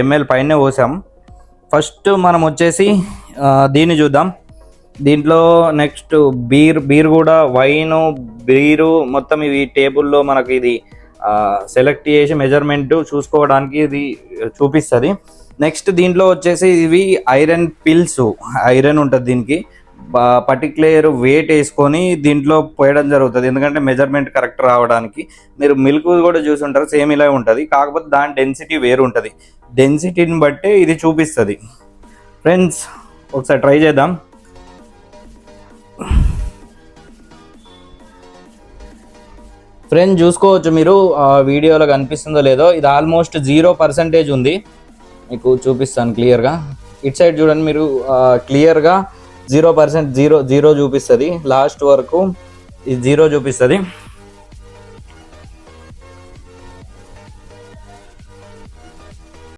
ml పైనే పోసాం. First మనం వచ్చేసి దీన్ని చూద్దాం. దీంట్లో నెక్స్ట్ బీర్ కూడా, వైను, బీరు మొత్తం ఇవి టేబుల్లో మనకి ఇది సెలెక్ట్ చేసి మెజర్మెంట్ చూసుకోవడానికి ఇది చూపిస్తుంది. నెక్స్ట్ దీంట్లో వచ్చేసి ఇవి ఐరన్ పిల్స్, ఐరన్ ఉంటుంది దీనికి. పర్టిక్యులర్ వెయిట్ వేసుకొని దీంట్లో పోయడం జరుగుతుంది, ఎందుకంటే మెజర్మెంట్ కరెక్ట్ రావడానికి. మీరు మిల్క్ కూడా చూసి ఉంటారు, సేమ్ ఇలా ఉంటుంది, కాకపోతే దాని డెన్సిటీ వేరు ఉంటుంది. డెన్సిటీని బట్టే ఇది చూపిస్తుంది. ఫ్రెండ్స్ ఒకసారి ట్రై చేద్దాం. ఫ్రెండ్స్ చూసుకోవచ్చు మీరు వీడియోలో కనిపిస్తుందో లేదో, ఇది ఆల్మోస్ట్ 0% ఉంది. మీకు చూపిస్తాను క్లియర్గా. ఇట్ సైడ్ చూడండి మీరు, క్లియర్గా 0% 0 చూపిస్తుంది. లాస్ట్ వరకు ఇది 0 చూపిస్తుంది.